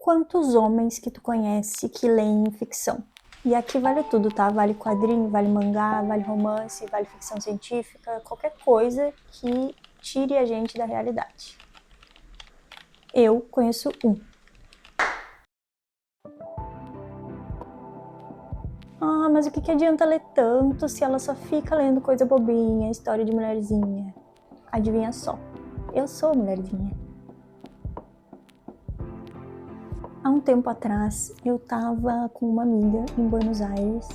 Quantos homens que tu conhece que leem ficção? E aqui vale tudo, tá? Vale quadrinho, vale mangá, vale romance, vale ficção científica, qualquer coisa que tire a gente da realidade. Eu conheço um. Ah, mas o que adianta ler tanto se ela só fica lendo coisa bobinha, história de mulherzinha? Adivinha só, eu sou mulherzinha. Há um tempo atrás, eu tava com uma amiga em Buenos Aires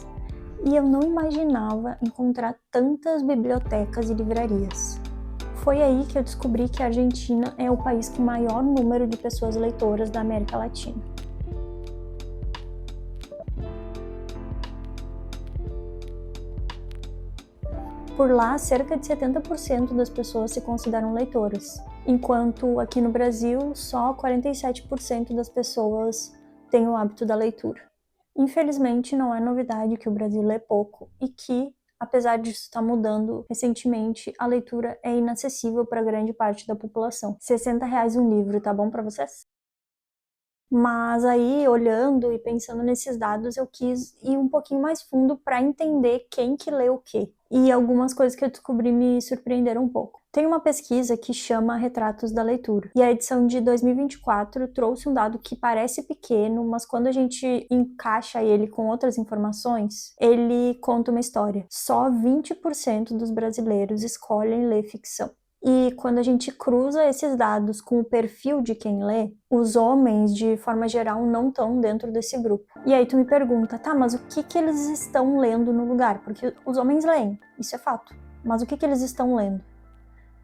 e eu não imaginava encontrar tantas bibliotecas e livrarias. Foi aí que eu descobri que a Argentina é o país com maior número de pessoas leitoras da América Latina. Por lá, cerca de 70% das pessoas se consideram leitoras, enquanto aqui no Brasil, só 47% das pessoas têm o hábito da leitura. Infelizmente, não é novidade que o Brasil lê pouco e que, apesar disso estar mudando recentemente, a leitura é inacessível para grande parte da população. R$60 um livro, tá bom para vocês? Mas aí, olhando e pensando nesses dados, eu quis ir um pouquinho mais fundo para entender quem que lê o quê. E algumas coisas que eu descobri me surpreenderam um pouco. Tem uma pesquisa que chama Retratos da Leitura. E a edição de 2024 trouxe um dado que parece pequeno, mas quando a gente encaixa ele com outras informações, ele conta uma história. Só 20% dos brasileiros escolhem ler ficção. E quando a gente cruza esses dados com o perfil de quem lê, os homens, de forma geral, não estão dentro desse grupo. E aí tu me pergunta, tá, mas o que eles estão lendo no lugar? Porque os homens leem, isso é fato. Mas o que eles estão lendo?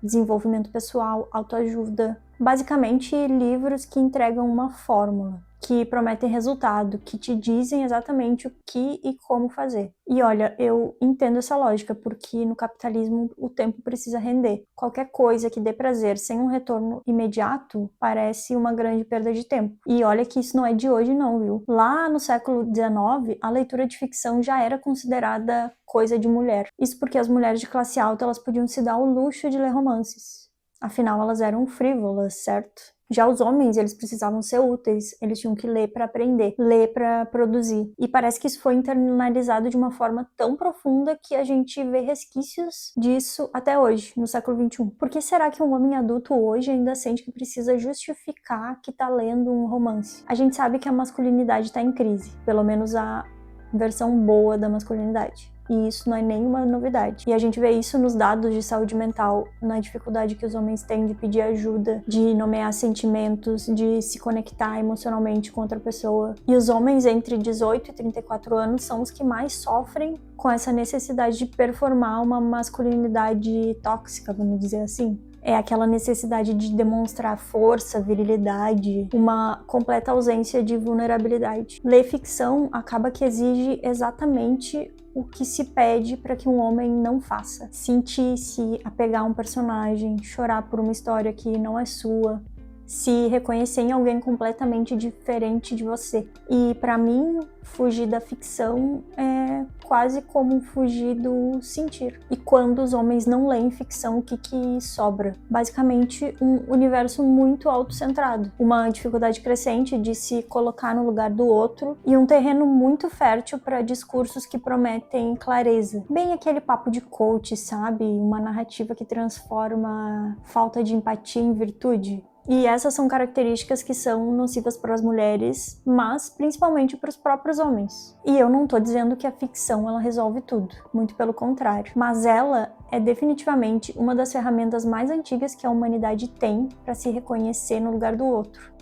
Desenvolvimento pessoal, autoajuda, basicamente livros que entregam uma fórmula, que prometem resultado, que te dizem exatamente o que e como fazer. E olha, eu entendo essa lógica, porque no capitalismo o tempo precisa render. Qualquer coisa que dê prazer sem um retorno imediato parece uma grande perda de tempo. E olha que isso não é de hoje não, viu? Lá no século XIX, a leitura de ficção já era considerada coisa de mulher. Isso porque as mulheres de classe alta elas podiam se dar o luxo de ler romances. Afinal, elas eram frívolas, certo? Já os homens, eles precisavam ser úteis, eles tinham que ler para aprender, ler para produzir. E parece que isso foi internalizado de uma forma tão profunda que a gente vê resquícios disso até hoje, no século XXI. Por que será que um homem adulto hoje ainda sente que precisa justificar que tá lendo um romance? A gente sabe que a masculinidade tá em crise, pelo menos a versão boa da masculinidade. E isso não é nenhuma novidade. E a gente vê isso nos dados de saúde mental, na dificuldade que os homens têm de pedir ajuda, de nomear sentimentos, de se conectar emocionalmente com outra pessoa. E os homens entre 18 e 34 anos são os que mais sofrem com essa necessidade de performar uma masculinidade tóxica, vamos dizer assim. É aquela necessidade de demonstrar força, virilidade, uma completa ausência de vulnerabilidade. Ler ficção acaba que exige exatamente o que se pede para que um homem não faça. Sentir, se apegar a um personagem, chorar por uma história que não é sua, se reconhecer em alguém completamente diferente de você. E para mim, fugir da ficção é quase como fugir do sentir. E quando os homens não leem ficção, o que sobra? Basicamente, um universo muito autocentrado, uma dificuldade crescente de se colocar no lugar do outro e um terreno muito fértil para discursos que prometem clareza. Bem aquele papo de coach, sabe? Uma narrativa que transforma falta de empatia em virtude. E essas são características que são nocivas para as mulheres, mas principalmente para os próprios homens. E eu não estou dizendo que a ficção ela resolve tudo, muito pelo contrário. Mas ela é definitivamente uma das ferramentas mais antigas que a humanidade tem para se reconhecer no lugar do outro.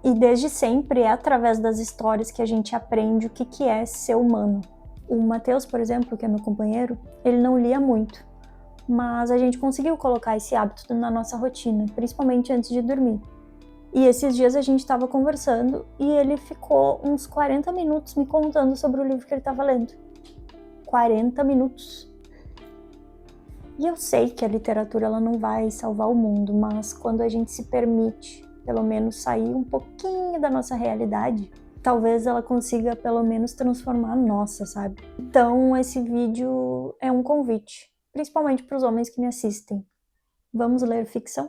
E desde sempre é através das histórias que a gente aprende o que é ser humano. O Matheus, por exemplo, que é meu companheiro, ele não lia muito. Mas a gente conseguiu colocar esse hábito na nossa rotina, principalmente antes de dormir. E esses dias a gente estava conversando e ele ficou uns 40 minutos me contando sobre o livro que ele estava lendo. 40 minutos. E eu sei que a literatura ela não vai salvar o mundo, mas quando a gente se permite, pelo menos, sair um pouquinho da nossa realidade, talvez ela consiga pelo menos transformar a nossa, sabe? Então esse vídeo é um convite. Principalmente para os homens que me assistem. Vamos ler ficção?